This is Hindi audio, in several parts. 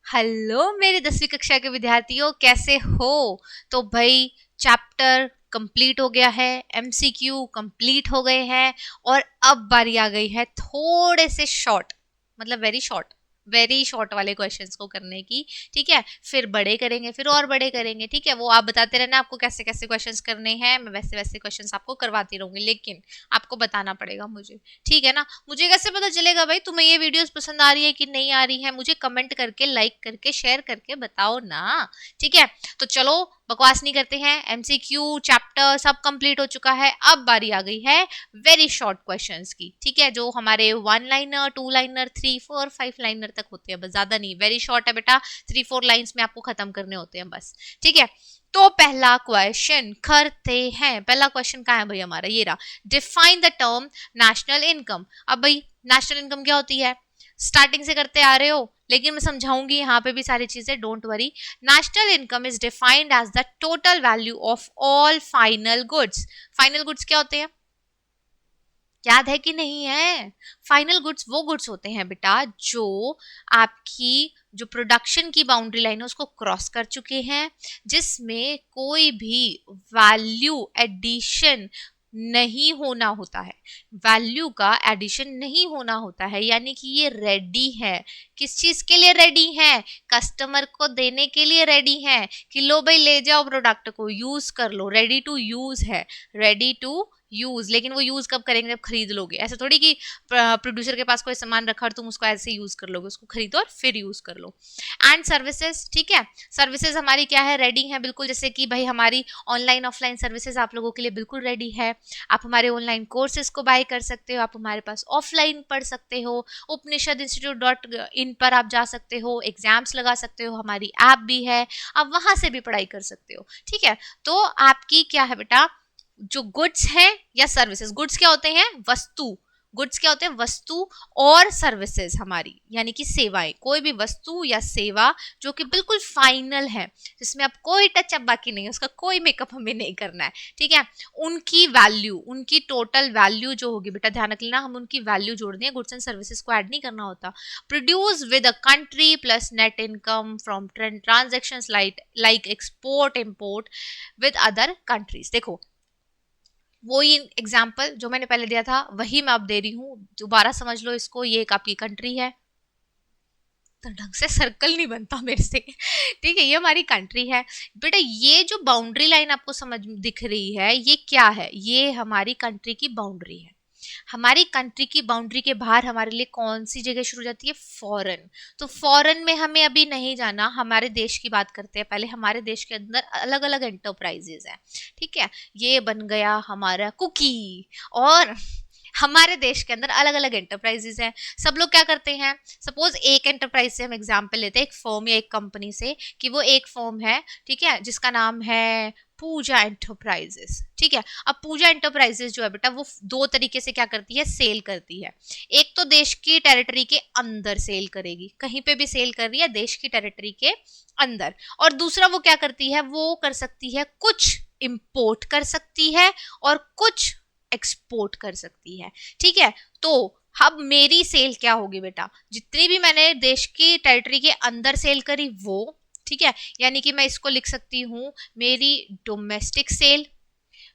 हेलो मेरे 10वीं कक्षा के विद्यार्थियों, कैसे हो? तो भाई चैप्टर कंप्लीट हो गया है, एमसीक्यू कंप्लीट हो गए हैं और अब बारी आ गई है थोड़े से शॉर्ट, मतलब वेरी शॉर्ट वाले क्वेश्चंस को करने की। ठीक है, फिर बड़े करेंगे, फिर और बड़े करेंगे। ठीक है, वो आप बताते रहना आपको कैसे कैसे क्वेश्चंस करने हैं, मैं वैसे वैसे क्वेश्चंस आपको करवाती रहूंगी, लेकिन आपको बताना पड़ेगा मुझे। ठीक है ना? मुझे कैसे पता चलेगा भाई तुम्हें ये वीडियोस पसंद आ रही है कि नहीं आ रही है? मुझे कमेंट करके, लाइक करके, शेयर करके बताओ ना। ठीक है, तो चलो बकवास नहीं करते हैं, एमसीक्यू चैप्टर सब कंप्लीट हो चुका है। अब बारी आ गई है वेरी शॉर्ट क्वेश्चंस की। ठीक है, जो हमारे 1 लाइनर, 2 लाइनर, 3, 4, 5 लाइनर तक होते हैं, बस ज्यादा नहीं, वेरी शॉर्ट है बेटा। 3, 4 लाइन्स में आपको खत्म करने होते हैं बस। ठीक है, तो पहला क्वेश्चन करते हैं। पहला क्वेश्चन कहाँ है भाई हमारा? ये रहा, define the term national income. अब भाई नेशनल इनकम क्या होती है? स्टार्टिंग से करते आ रहे हो, लेकिन मैं समझाऊंगी यहाँ पे भी सारी चीजें, don't worry. National income is defined as the total value of all final goods. Final goods क्या होते हैं? याद है कि नहीं है? फाइनल गुड्स वो गुड्स होते हैं बेटा जो आपकी जो प्रोडक्शन की बाउंड्री लाइन है उसको क्रॉस कर चुके हैं, जिसमें कोई भी वैल्यू एडिशन नहीं होना होता है। वैल्यू का एडिशन नहीं होना होता है, यानी कि ये रेडी है। किस चीज के लिए रेडी है? कस्टमर को देने के लिए रेडी है कि लो भाई ले जाओ प्रोडक्ट को, यूज कर लो, रेडी टू यूज है, रेडी टू यूज। लेकिन वो यूज कब करेंगे? जब खरीद लोगे। ऐसा थोड़ी कि प्रोड्यूसर के पास कोई सामान रखा और तुम उसको ऐसे यूज कर लोगे, उसको खरीदो और फिर यूज कर लो। एंड सर्विसेज, ठीक है, सर्विसेज हमारी क्या है? रेडी है बिल्कुल, जैसे कि भाई हमारी ऑनलाइन ऑफलाइन सर्विसेज आप लोगों के लिए बिल्कुल रेडी है। आप हमारे ऑनलाइन कोर्सेज को बाय कर सकते हो, आप हमारे पास ऑफलाइन पढ़ सकते हो, उपनिषद institute.in पर आप जा सकते हो, एग्जाम्स लगा सकते हो, हमारी ऐप भी है, आप वहां से भी पढ़ाई कर सकते हो। ठीक है, तो आपकी क्या है बेटा, जो गुड्स है या सर्विसेज, गुड्स क्या होते हैं? वस्तु। गुड्स क्या होते हैं? वस्तु। और सर्विसेज हमारी यानी कि सेवाएं, कोई भी वस्तु या सेवा जो कि बिल्कुल फाइनल है, जिसमें अब कोई टचअप बाकी नहीं है, उसका कोई मेकअप हमें नहीं करना है। ठीक है, उनकी वैल्यू, उनकी टोटल वैल्यू जो होगी बेटा, ध्यान रख लेना, हम उनकी वैल्यू जोड़नी है, गुड्स एंड सर्विसेज को ऐड नहीं करना होता। Produce with a country plus net income from transactions like export import with other countries. देखो, वही एग्जाम्पल जो मैंने पहले दिया था वही मैं अब दे रही हूँ, दोबारा समझ लो इसको। ये एक आपकी कंट्री है, तो ढंग से सर्कल नहीं बनता मेरे से। ठीक है, ये हमारी कंट्री है बेटा। ये जो बाउंड्री लाइन आपको समझ दिख रही है, ये क्या है? ये हमारी कंट्री की बाउंड्री है। हमारी कंट्री की बाउंड्री के बाहर हमारे लिए कौन सी जगह शुरू हो जाती है? फॉरेन। तो फॉरेन में हमें अभी नहीं जाना, हमारे देश की बात करते हैं पहले। हमारे देश के अंदर अलग अलग एंटरप्राइजेज हैं। ठीक है, ये बन गया हमारा कुकी, और हमारे देश के अंदर अलग अलग एंटरप्राइजेज हैं। सब लोग क्या करते हैं? सपोज एक एंटरप्राइज से हम एग्जांपल लेते हैं, एक फर्म या एक कंपनी से, कि वो एक फर्म है, ठीक है, जिसका नाम है पूजा एंटरप्राइजेस। ठीक है, अब पूजा एंटरप्राइजेस जो है बेटा, वो दो तरीके से क्या करती है? सेल करती है। एक तो देश की टेरिटरी के अंदर सेल करेगी, कहीं पे भी सेल कर रही है देश की टेरिटरी के अंदर। और दूसरा वो क्या करती है? वो कर सकती है कुछ इंपोर्ट कर सकती है और कुछ एक्सपोर्ट कर सकती है। ठीक है, तो अब मेरी सेल क्या होगी बेटा? जितनी भी मैंने देश की टेरिटरी के अंदर सेल करी वो, ठीक है, यानी कि मैं इसको लिख सकती हूँ मेरी डोमेस्टिक सेल।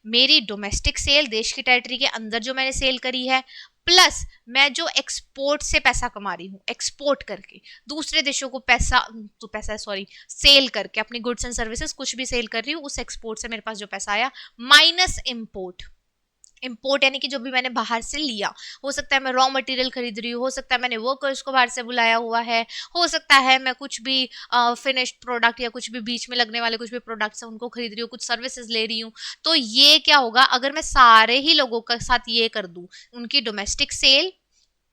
मेरी डोमेस्टिक सेल देश की टेरिटरी के अंदर जो मैंने सेल करी है, प्लस मैं जो एक्सपोर्ट से पैसा कमा रही हूँ, एक्सपोर्ट करके दूसरे देशों को पैसा सॉरी सेल करके, अपनी गुड्स एंड सर्विसेज कुछ भी सेल कर रही हूँ, उस एक्सपोर्ट से मेरे पास जो पैसा आया, माइनस इम्पोर्ट। इम्पोर्ट यानी कि जो भी मैंने बाहर से लिया, हो सकता है मैं रॉ मटेरियल खरीद रही हूँ, हो सकता है मैंने वर्कर्स को बाहर से बुलाया हुआ है, हो सकता है मैं कुछ भी फिनिश्ड प्रोडक्ट या कुछ भी बीच में लगने वाले कुछ भी प्रोडक्ट्स हैं उनको खरीद रही हूँ, कुछ सर्विसेज ले रही हूँ। तो ये क्या होगा अगर मैं सारे ही लोगों के साथ ये कर दूं, उनकी डोमेस्टिक सेल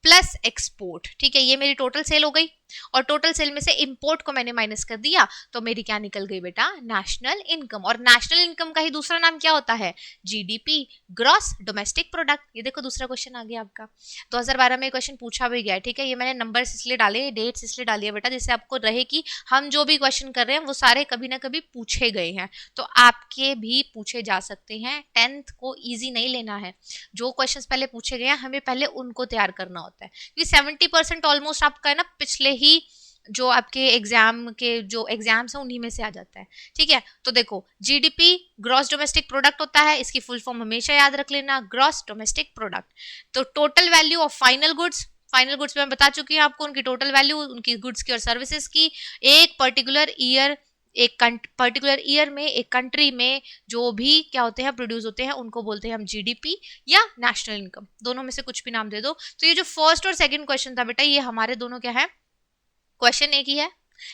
प्लस एक्सपोर्ट। ठीक है, ये मेरी टोटल सेल हो गई, और टोटल सेल में से इंपोर्ट को मैंने माइनस कर दिया, तो मेरी क्या निकल गई बेटा? National income. और नेशनल इनकम का ही दूसरा नाम क्या होता है? GDP, gross domestic product. ये देखो दूसरा क्वेश्चन आ गया आपका, 2012 में क्वेश्चन पूछा भी गया है। ठीक है, ये मैंने नंबर्स इसलिए डाले, डेट्स इसलिए डाली है बेटा, जिससे आपको रहे कि हम जो भी क्वेश्चन कर रहे हैं वो सारे कभी ना कभी पूछे गए हैं, तो आपके भी पूछे जा सकते हैं। 10th को ईजी नहीं लेना है, जो क्वेश्चंस पहले पूछे गए हैं हमें पहले उनको तैयार करना होता है, क्योंकि 70% ऑलमोस्ट आपका है ना पिछले ही जो आपके एग्जाम के जो एग्जाम्स है उन्हीं में से आ जाता है, ठीक है। तो देखो जीडीपी ग्रॉस डोमेस्टिक प्रोडक्ट होता है, इसकी फुल फॉर्म हमेशा याद रख लेना, ग्रॉस डोमेस्टिक प्रोडक्ट। तो total value of final goods, final goods में मैं बता चुकी हूँ आपको उनकी टोटल वैल्यू, उनकी गुड्स की और सर्विसेज की, एक पर्टिकुलर ईयर, एक पर्टिकुलर ईयर में एक कंट्री में जो भी क्या होते हैं प्रोड्यूस होते हैं उनको बोलते हैं हम जीडीपी या नेशनल इनकम, दोनों में से कुछ भी नाम दे दो। तो ये जो फर्स्ट और सेकंड क्वेश्चन था बेटा, ये हमारे दोनों क्या है, क्वेश्चन एक ही है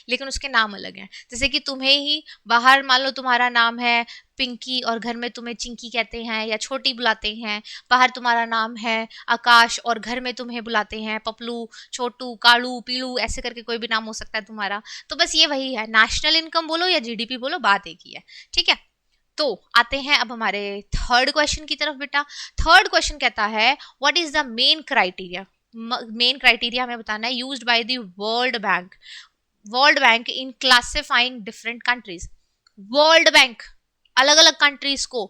लेकिन उसके नाम अलग हैं। जैसे कि तुम्हें ही बाहर मान लो तुम्हारा नाम है पिंकी और घर में तुम्हें चिंकी कहते हैं या छोटी बुलाते हैं, बाहर तुम्हारा नाम है आकाश और घर में तुम्हें बुलाते हैं पपलू, छोटू, कालू, पीलू, ऐसे करके कोई भी नाम हो सकता है तुम्हारा। तो बस ये वही है, नेशनल इनकम बोलो या जीडीपी बोलो, बात एक ही है, ठीक है। तो आते हैं अब हमारे थर्ड क्वेश्चन की तरफ बेटा। थर्ड क्वेश्चन कहता है what is the main criteria, main criteria हमें बताना है used by the world bank in classifying different countries. World bank अलग अलग कंट्रीज को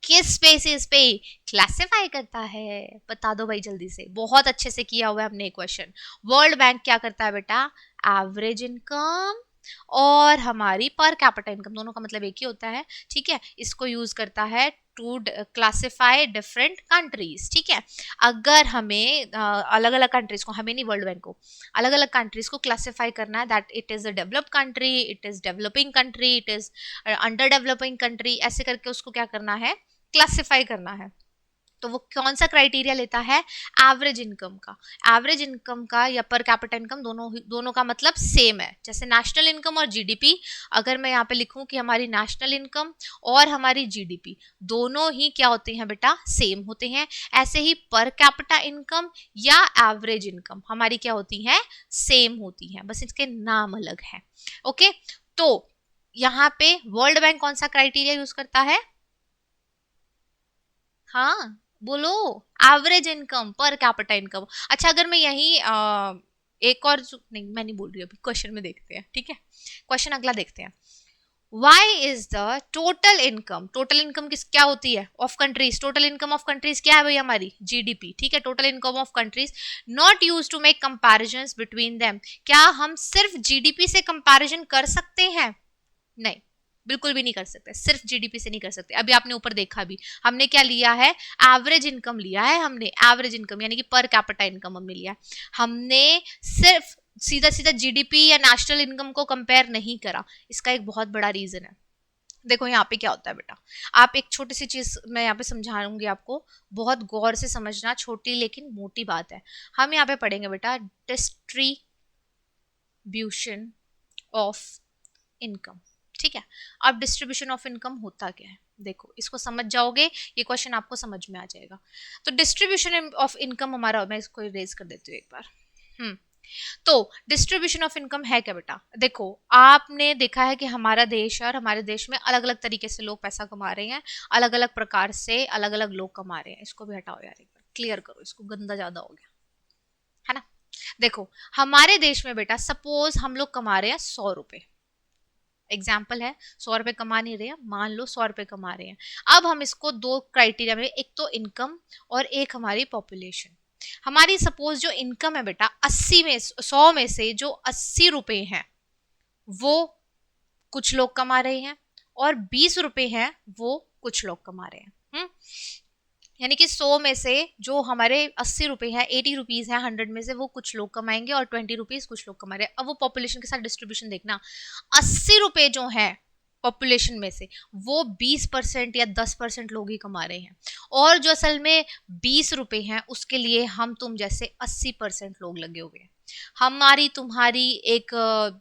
किस बेसिस पे क्लासिफाई करता है, बता दो भाई जल्दी से, बहुत अच्छे से किया हुआ है हमने क्वेश्चन। वर्ल्ड बैंक क्या करता है बेटा, एवरेज इनकम और हमारी पर कैपिटा इनकम, दोनों का मतलब एक ही होता है, ठीक है, इसको यूज करता है टू क्लासिफाई डिफरेंट कंट्रीज, ठीक है। अगर हमें अलग अलग कंट्रीज को, हमें नहीं वर्ल्ड बैंक को, अलग अलग कंट्रीज को क्लासिफाई करना है that it is a developed country, it is developing country, it is under developing country, ऐसे करके उसको क्या करना है, क्लासिफाई करना है। तो वो कौन सा क्राइटेरिया लेता है, एवरेज इनकम का। एवरेज इनकम का या पर कैपिटा इनकम, दोनों का मतलब सेम है। जैसे नेशनल इनकम और जीडीपी, अगर मैं यहाँ पे लिखूं कि हमारी नेशनल इनकम और हमारी जीडीपी दोनों ही क्या होते हैं बेटा, सेम होते हैं, ऐसे ही पर कैपिटा इनकम या एवरेज इनकम हमारी क्या होती है, सेम होती है, बस इसके नाम अलग है। ओके, तो यहाँ पे वर्ल्ड बैंक कौन सा क्राइटेरिया यूज करता है, हाँ बोलो, एवरेज इनकम, पर कैपिटा इनकम। अच्छा अगर मैं यही एक और नहीं, मैं नहीं बोल रही अभी, क्वेश्चन में देखते हैं, ठीक है, क्वेश्चन अगला देखते हैं। Why is the total income किस क्या होती है of countries, total income of countries क्या है भाई हमारी, जीडीपी, ठीक है, total income of countries not use to make comparisons between them. क्या हम सिर्फ जीडीपी से कंपैरिजन कर सकते हैं, नहीं, बिल्कुल भी नहीं कर सकते, सिर्फ जीडीपी से नहीं कर सकते। अभी आपने ऊपर देखा भी, हमने क्या लिया है, एवरेज इनकम लिया है हमने, एवरेज इनकम यानी कि पर कैपिटा इनकम हमने लिया, हमने सिर्फ सीधा सीधा जीडीपी या नेशनल इनकम को कंपेयर नहीं करा। इसका एक बहुत बड़ा रीजन है, देखो यहाँ पे क्या होता है बेटा, आप एक छोटी सी चीज मैं यहाँ पे समझाऊंगी आपको, बहुत गौर से समझना, छोटी लेकिन मोटी बात है। हम यहाँ पे पढ़ेंगे बेटा डिस्ट्रीब्यूशन ऑफ इनकम, ठीक है। अब डिस्ट्रीब्यूशन ऑफ इनकम होता क्या है, देखो इसको समझ जाओगे, ये क्वेश्चन आपको समझ में आ जाएगा। तो डिस्ट्रीब्यूशन ऑफ इनकम हमारा, मैं इसको इरेज कर देती हूँ एक बार। तो डिस्ट्रीब्यूशन ऑफ इनकम है क्या बेटा, देखो आपने देखा है कि हमारा देश और हमारे देश में अलग अलग तरीके से लोग पैसा कमा रहे हैं, अलग अलग प्रकार से अलग अलग लोग कमा रहे हैं। इसको भी हटाओ यार, एक बार क्लियर करो इसको, गंदा ज्यादा हो गया है ना। देखो हमारे देश में बेटा सपोज हम लोग कमा रहे हैं 100 रुपए, एग्जाम्पल है, 100 रुपए कमा नहीं रहे हैं, मान लो 100 रुपए कमा रहे हैं। अब हम इसको दो क्राइटेरिया में, एक तो इनकम और एक हमारी पॉपुलेशन। हमारी सपोज जो इनकम है बेटा 100 में से जो 80 रुपए हैं वो कुछ लोग कमा रहे हैं, और 20 रुपए हैं वो कुछ लोग कमा रहे हैं। यानी कि 100 में से जो हमारे 80 रुपए हैं, 80 रुपीज है 100 में से, वो कुछ लोग कमाएंगे और 20 रुपीज कुछ लोग कमा रहे हैं। अब वो पॉपुलेशन के साथ डिस्ट्रीब्यूशन देखना, 80 रुपए जो है पॉपुलेशन में से वो 20% या 10% लोग ही कमा रहे हैं, और जो असल में 20 रुपए हैं उसके लिए हम तुम जैसे 80% लोग लगे हुए हैं। हमारी तुम्हारी एक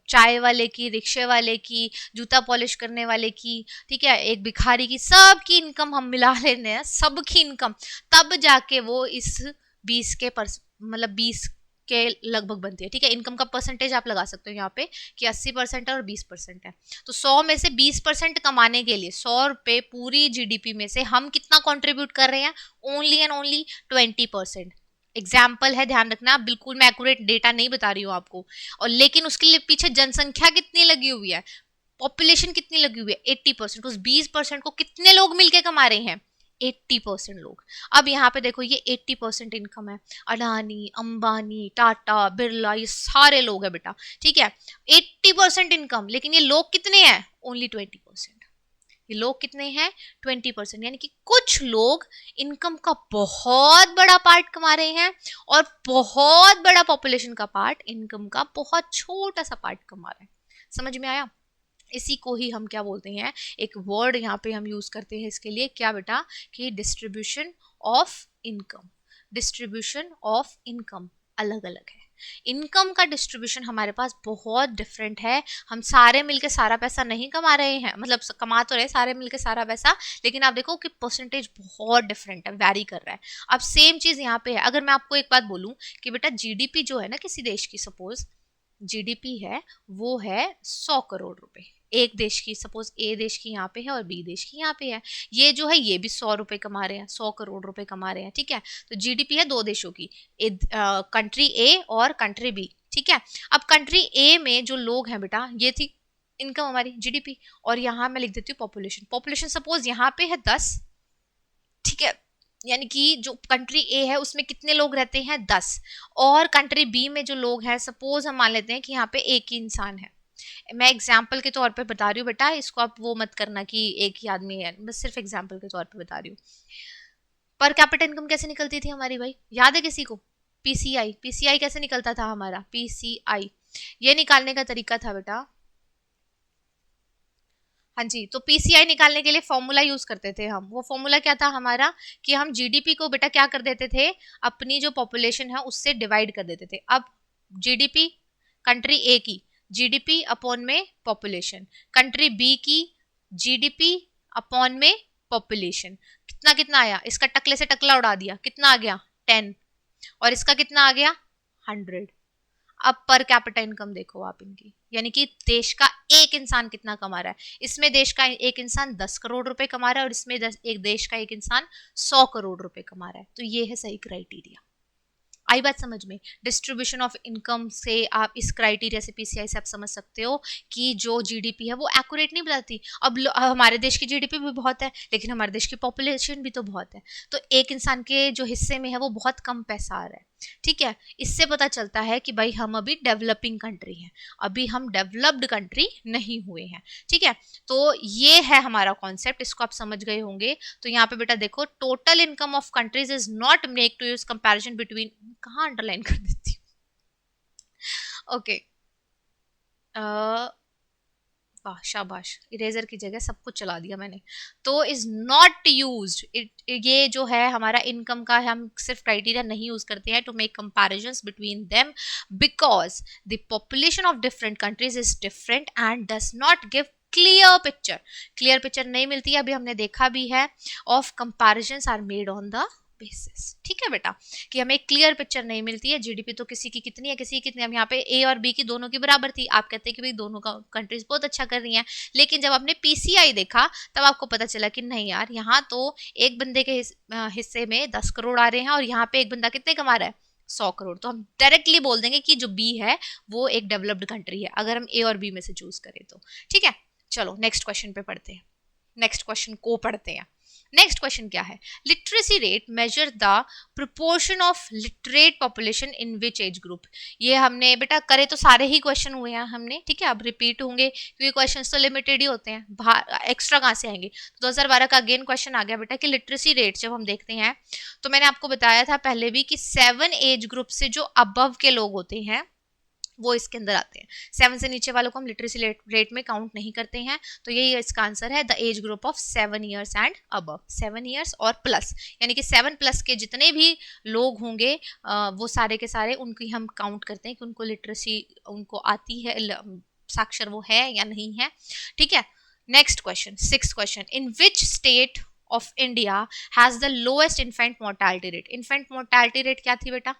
चाय वाले की, रिक्शे वाले की, जूता पॉलिश करने वाले की, ठीक है, एक भिखारी की, सबकी इनकम हम मिला लेने हैं, सबकी इनकम, तब जाके वो इस 20 के मतलब 20 के लगभग बनती है, ठीक है। इनकम का परसेंटेज आप लगा सकते हो यहाँ पे कि 80% है और 20% है। तो 100 में से 20% कमाने के लिए 100 रुपए पूरी जीडीपी में से हम कितना कंट्रीब्यूट कर रहे हैं, ओनली एंड ओनली 20%। एग्जाम्पल है, ध्यान रखना, बिल्कुल मैं एक्यूरेट डेटा नहीं बता रही हूँ आपको, और लेकिन उसके लिए पीछे जनसंख्या कितनी लगी हुई है, पॉपुलेशन कितनी लगी हुई है, 80%। उस 20% को कितने लोग मिलके कमा रहे हैं, 80% लोग। अब यहाँ पे देखो ये 80% इनकम है, अडानी, अंबानी, टाटा, बिरला, ये सारे लोग हैं बेटा, ठीक है। 80% इनकम, लेकिन ये लोग कितने हैं? ओनली 20%। ये लोग कितने हैं? 20%। यानी कि कुछ लोग इनकम का बहुत बड़ा पार्ट कमा रहे हैं और बहुत बड़ा पॉपुलेशन का पार्ट इनकम का बहुत छोटा सा पार्ट कमा रहे हैं। समझ में आया? इसी को ही हम क्या बोलते हैं, एक वर्ड यहाँ पे हम यूज करते हैं इसके लिए, क्या बेटा, कि distribution of income. Distribution of income अलग अलग है। इनकम का डिस्ट्रीब्यूशन हमारे पास बहुत डिफरेंट है। हम सारे मिलके सारा पैसा नहीं कमा रहे हैं, मतलब कमा तो रहे सारे मिलके सारा पैसा, लेकिन आप देखो कि परसेंटेज बहुत डिफरेंट है, वैरी कर रहा है। अब सेम चीज यहाँ पे है। अगर मैं आपको एक बात बोलूं कि बेटा जीडीपी जो है ना किसी देश की, सपोज जीडीपी है वो है 100 करोड़ रुपए, एक देश की, सपोज ए देश की यहाँ पे है और बी देश की यहाँ पे है, ये जो है ये भी 100 रुपए कमा रहे हैं, 100 करोड़ रुपए कमा रहे हैं, ठीक है। तो जीडीपी है दो देशों की, कंट्री ए और कंट्री बी, ठीक है। अब कंट्री ए में जो लोग हैं बेटा, ये थी इनकम हमारी जीडीपी, और यहाँ मैं लिख देती हूँ पॉपुलेशन। पॉपुलेशन सपोज यहाँ पे है 10, ठीक है, यानी कि जो कंट्री ए है उसमें कितने लोग रहते हैं? 10। और कंट्री बी में जो लोग हैं, सपोज हम मान लेते हैं कि यहाँ पे एक ही इंसान है। मैं एग्जाम्पल के तौर पे बता रही हूँ बेटा, इसको आप वो मत करना कि एक ही आदमी है, बस सिर्फ एग्जाम्पल के तौर पे बता रही हूँ। पर कैपिटा इनकम कैसे निकलती थी हमारी भाई, याद है किसी को? पीसीआई। पीसीआई कैसे निकलता था हमारा? पीसीआई, ये निकालने का तरीका था बेटा, हाँ जी, तो पीसीआई निकालने के लिए फॉर्मूला यूज करते थे हम। वो फॉर्मूला क्या था हमारा, कि हम जीडीपी को बेटा क्या कर देते थे, अपनी जो पॉपुलेशन है उससे डिवाइड कर देते थे। अब जीडीपी कंट्री ए की, जीडीपी अपॉन में पॉपुलेशन, कंट्री बी की जीडीपी अपॉन में पॉपुलेशन, कितना कितना आया, इसका टकले से टकला उड़ा दिया, कितना आ गया? 10। और इसका कितना आ गया? 100। अब पर कैपिटा इनकम देखो आप इनकी, यानी कि देश का एक इंसान कितना कमा रहा है। इसमें देश का एक इंसान 10 करोड़ रुपए कमा रहा है और इसमें एक देश का एक इंसान 100 करोड़ रुपए कमा रहा है। तो ये है सही क्राइटेरिया। आई बात समझ में? डिस्ट्रीब्यूशन ऑफ इनकम से आप इस क्राइटेरिया से, पीसीआई से आप समझ सकते हो कि जो जीडीपी है वो एक्यूरेट नहीं बताती। अब हमारे देश की जीडीपी भी बहुत है, लेकिन हमारे देश की पॉपुलेशन भी तो बहुत है, तो एक इंसान के जो हिस्से में है वो बहुत कम पैसा आ रहा है, ठीक है। इससे पता चलता है कि भाई हम अभी डेवलपिंग कंट्री हैं, अभी हम डेवलप्ड कंट्री नहीं हुए हैं, ठीक है। तो ये है हमारा कॉन्सेप्ट, इसको आप समझ गए होंगे। तो यहाँ पे बेटा देखो, total income of countries is not make to use comparison between, कहाँ अंडरलाइन कर देती हूँ, ओके, वाह शाबाश, इरेजर की जगह सब कुछ चला दिया मैंने। तो इज नॉट यूज्ड इट, ये जो है हमारा इनकम का, हम सिर्फ क्राइटेरिया नहीं यूज करते हैं to make comparisons between them, because the population of different countries is different and does not give clear picture. Clear picture नहीं मिलती है, अभी हमने देखा भी है, of comparisons are made on the basis, ठीक है बेटा, कि हमें क्लियर पिक्चर नहीं मिलती है। जीडीपी तो किसी की कितनी है, किसी की कितनी है। यहाँ पे ए और बी की दोनों की बराबर थी, आप कहते हैं कि भाई दोनों का कंट्रीज बहुत अच्छा कर रही हैं, लेकिन जब आपने पीसीआई देखा तब आपको पता चला कि नहीं यार, यहाँ तो एक बंदे के हिस्से में 10 करोड़ आ रहे हैं और यहाँ पे एक बंदा कितने कमा रहा है? 100 करोड़। तो हम डायरेक्टली बोल देंगे कि जो बी है वो एक डेवलप्ड कंट्री है, अगर हम ए और बी में से चूज करें तो, ठीक है। चलो नेक्स्ट क्वेश्चन पे पढ़ते हैं, नेक्स्ट क्वेश्चन को पढ़ते हैं। नेक्स्ट क्वेश्चन क्या है? Literacy rate measure the proportion of literate population in which age group. ये हमने बेटा करे तो सारे ही क्वेश्चन हुए हैं हमने, ठीक है, अब रिपीट होंगे क्योंकि क्वेश्चन तो लिमिटेड ही होते हैं, एक्स्ट्रा कहाँ से आएंगे। तो 2012 का अगेन क्वेश्चन आ गया बेटा कि लिटरेसी रेट जब हम देखते हैं, तो मैंने आपको बताया था पहले भी कि 7 एज ग्रुप से जो अबव के लोग होते हैं वो इसके अंदर आते हैं। 7 से नीचे वालों को हम लिटरेसी रेट में काउंट नहीं करते हैं। तो यही इसका आंसर है, the age group of 7 years and above, 7 years और प्लस, यानी कि 7 प्लस के जितने भी लोग होंगे वो सारे के सारे उनकी हम काउंट करते हैं कि उनको लिटरेसी उनको आती है, साक्षर वो है या नहीं है, ठीक है। Next question, 6th question, in which state of India has the lowest infant mortality rate. Infant mortality rate क्या थी बेटा?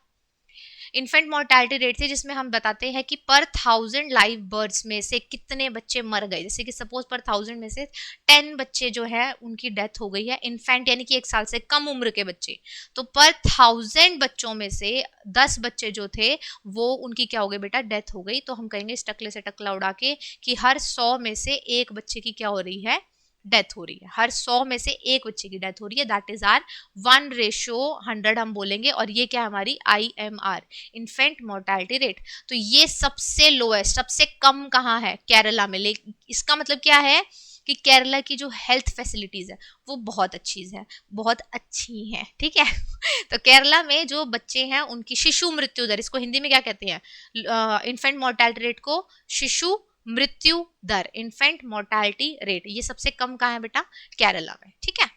इन्फेंट मोर्टालिटी रेट थी जिसमें हम बताते हैं कि पर 1000 लाइव बर्ड्स में से कितने बच्चे मर गए। जैसे कि सपोज पर 1000 में से 10 बच्चे जो है उनकी डेथ हो गई है, इन्फेंट यानी कि 1 साल से कम उम्र के बच्चे। तो पर 1000 बच्चों में से 10 बच्चे जो थे वो उनकी क्या हो गई बेटा? डेथ हो गई। तो हम कहेंगे इस टकले से टकला उड़ा के कि हर 100 में से एक बच्चे की क्या हो रही है? डेथ हो रही है, हर 100 में से एक बच्चे की डेथ हो रही है, दैट इज आर 1:100 हम बोलेंगे, और ये क्या है हमारी IMR, इन्फेंट मोर्टेलिटी रेट। तो ये सबसे लोएस्ट, सबसे कम कहाँ है, केरला में। इसका मतलब क्या है कि केरला की जो हेल्थ फैसिलिटीज है वो बहुत अच्छी है, बहुत अच्छी है, ठीक है। तो केरला में जो बच्चे हैं उनकी शिशु मृत्यु दर, इसको हिंदी में क्या कहते हैं, इन्फेंट मोर्टेलिटी रेट को शिशु मृत्यु दर, इन्फेंट मोर्टेलिटी रेट, ये सबसे कम कहाँ है बेटा, केरला में, ठीक है।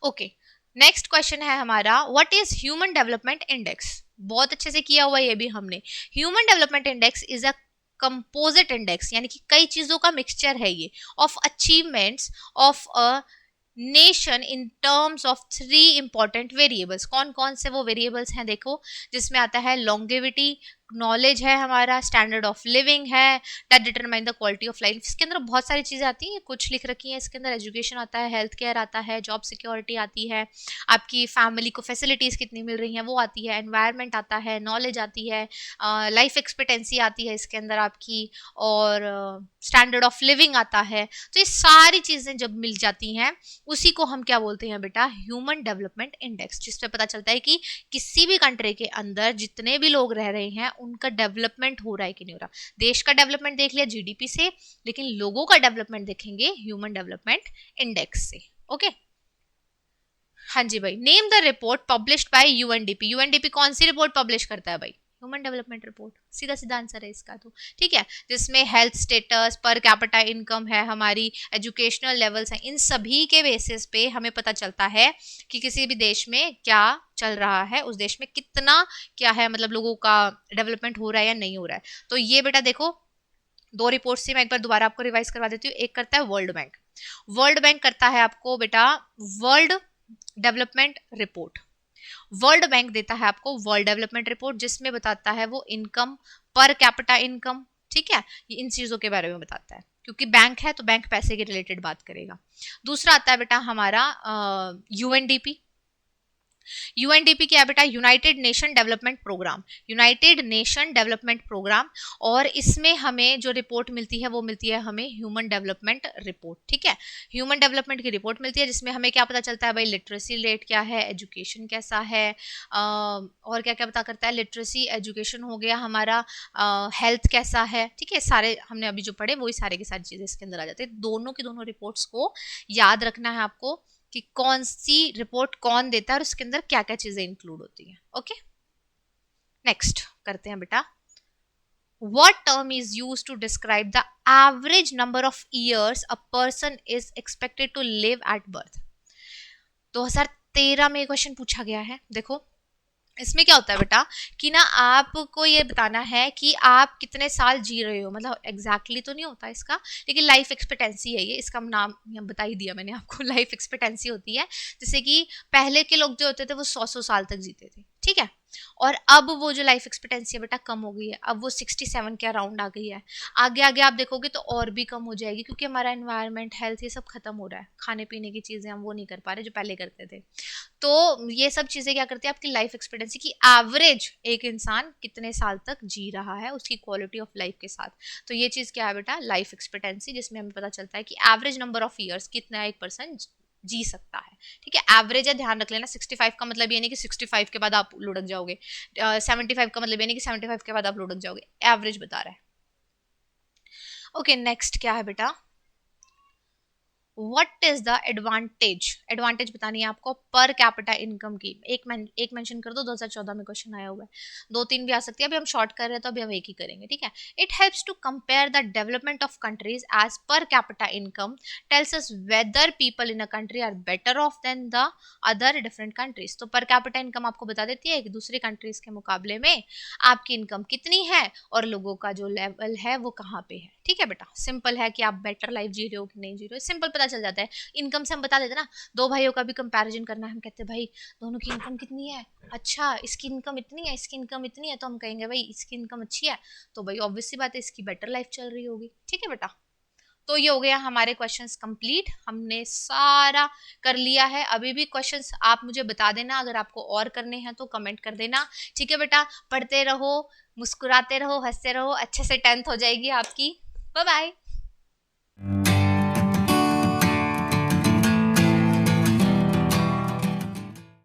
ओके, नेक्स्ट क्वेश्चन है हमारा, what is human development index. बहुत अच्छे से किया हुआ ये भी हमने। Human development index is a composite index, यानी कि कई चीजों का मिक्सचर है ये, of achievements of a nation in terms of 3 important variables. कौन कौन से वो वेरिएबल्स हैं देखो, जिसमें आता है लॉन्गेविटी, नॉलेज है हमारा, स्टैंडर्ड ऑफ लिविंग है, that determine the quality of life. इसके अंदर बहुत सारी चीजें आती हैं, कुछ लिख रखी हैं इसके अंदर, एजुकेशन आता है, हेल्थ केयर आता है, जॉब सिक्योरिटी आती है, आपकी फैमिली को फैसिलिटीज कितनी मिल रही हैं वो आती है, एनवायरनमेंट आता है, नॉलेज आती है, लाइफ एक्सपेक्टेंसी आती है इसके अंदर आपकी, और स्टैंडर्ड ऑफ लिविंग आता है। तो ये सारी चीजें जब मिल जाती हैं उसी को हम क्या बोलते हैं बेटा, ह्यूमन डेवलपमेंट इंडेक्स, जिसपे पता चलता है कि किसी भी कंट्री के अंदर जितने भी लोग रह रहे हैं उनका डेवलपमेंट हो रहा है कि नहीं हो रहा। देश का डेवलपमेंट देख लिया GDP से, लेकिन लोगों का डेवलपमेंट देखेंगे ह्यूमन डेवलपमेंट इंडेक्स से। ओके, हाँ जी भाई, name the report published by UNDP। UNDP कौन सी रिपोर्ट पब्लिश करता है भाई, ह्यूमन डेवलपमेंट रिपोर्ट, सीधा सीधा आंसर है इसका तो, ठीक है। जिसमें हेल्थ स्टेटस, पर कैपिटा इनकम है हमारी, एजुकेशनल लेवल्स हैं, इन सभी के बेसिस पे हमें पता चलता है कि किसी भी देश में क्या चल रहा है, उस देश में कितना क्या है, मतलब लोगों का डेवलपमेंट हो रहा है या नहीं हो रहा है। तो ये बेटा देखो, 2 रिपोर्ट से मैं एक बार दोबारा आपको रिवाइज करवा देती हूँ। एक करता है वर्ल्ड बैंक, वर्ल्ड बैंक करता है आपको बेटा world development report. World bank देता है आपको वर्ल्ड डेवलपमेंट रिपोर्ट, जिसमें बताता है वो इनकम, पर कैपिटा इनकम, ठीक है, ये इन चीजों के बारे में बताता है, क्योंकि बैंक है तो बैंक पैसे के रिलेटेड बात करेगा। दूसरा आता है बेटा हमारा UNDP। UNDP क्या है बेटा, United Nation Development Programme, United Nation Development Programme, और इसमें हमें जो रिपोर्ट मिलती है वो मिलती है हमें ह्यूमन डेवलपमेंट रिपोर्ट, ठीक है। ह्यूमन डेवलपमेंट की रिपोर्ट मिलती है जिसमें हमें क्या पता चलता है भाई, लिटरेसी रेट क्या है, एजुकेशन कैसा है, और क्या क्या पता करता है, लिटरेसी, एजुकेशन हो गया हमारा, हेल्थ कैसा है, ठीक है। सारे हमने अभी जो पढ़े वही सारे की सारी चीजें इसके अंदर आ जाती है। दोनों की दोनों रिपोर्ट्स को याद रखना है आपको कि कौन सी रिपोर्ट कौन देता है और उसके अंदर क्या क्या चीजें इंक्लूड होती हैं। ओके, नेक्स्ट करते हैं बेटा, what term is used to describe the average number of years a person is expected to live at birth। 2013 में ये क्वेश्चन पूछा गया है। देखो इसमें क्या होता है बेटा कि ना आपको ये बताना है कि आप कितने साल जी रहे हो, मतलब एग्जैक्टली तो नहीं होता इसका, लेकिन लाइफ एक्सपेक्टेंसी है ये, इसका नाम बता ही दिया मैंने आपको, लाइफ एक्सपेक्टेंसी होती है। जैसे कि पहले के लोग जो होते थे वो 100 साल तक जीते थे, ठीक है, और अब वो जो लाइफ एक्सपेक्टेंसी है बेटा कम हो गई है, अब वो 67 के अराउंड आ गई है। आगे आगे आप देखोगे तो और भी कम हो जाएगी, क्योंकि हमारा एनवायरनमेंट, हेल्थ, ये सब खत्म हो रहा है, खाने पीने की चीजें हम वो नहीं कर पा रहे जो पहले करते थे। तो ये सब चीजें क्या करती है, आपकी लाइफ एक्सपेक्टेंसी की एवरेज, एक इंसान कितने साल तक जी रहा है उसकी क्वालिटी ऑफ लाइफ के साथ। तो ये चीज क्या है बेटा, लाइफ एक्सपेक्टेंसी, जिसमें हमें पता चलता है कि एवरेज नंबर ऑफ ईयर्स कितना एक पर्सन जी सकता है, ठीक है। एवरेज है, ध्यान रख लेना। 65 का मतलब ये नहीं कि 65 के बाद आप लुढ़क जाओगे, 75 का मतलब ये नहीं कि 75 के बाद आप लुढ़क जाओगे, एवरेज बता रहा है। ओके, नेक्स्ट क्या है बेटा, what is the advantage, advantage बतानी है आपको पर कैपिटा इनकम की। एक मेंशन कर दो, 2014 में क्वेश्चन आया हुआ है, 2-3 भी आ सकती है, अभी हम शॉर्ट कर रहे हैं तो अभी हम एक ही करेंगे, ठीक है। It helps to compare the development of countries as per capita income, tells us whether people in a country are better off than the other different countries. तो पर कैपिटा इनकम आपको बता देती है कि दूसरी कंट्रीज के मुकाबले में आपकी इनकम कितनी है और लोगों का जो लेवल है वो कहाँ पे है, ठीक है बेटा। सिंपल है कि आप बेटर लाइफ जी रहे हो कि नहीं जी रहे हो, सिंपल पता चल जाता है। इनकम से हम बता देते ना, 2 भाइयों का भी कंपैरिजन करना है, हम कहते हैं भाई दोनों की इनकम कितनी है, अच्छा इसकी इनकम इतनी है, इसकी इनकम इतनी है, तो हम कहेंगे भाई इसकी इनकम अच्छी है, तो भाई ऑब्वियस सी बात है इसकी बेटर लाइफ चल रही होगी, ठीक है बेटा। तो ये हो गया हमारे क्वेश्चंस कंप्लीट, हमने सारा कर लिया है। अभी भी क्वेश्चंस आप मुझे बता देना, अगर आपको और करने हैं तो कमेंट कर देना, ठीक है बेटा। पढ़ते रहो, मुस्कुराते रहो, हंसते रहो, अच्छे से 10th हो जाएगी आपकी। Bye bye.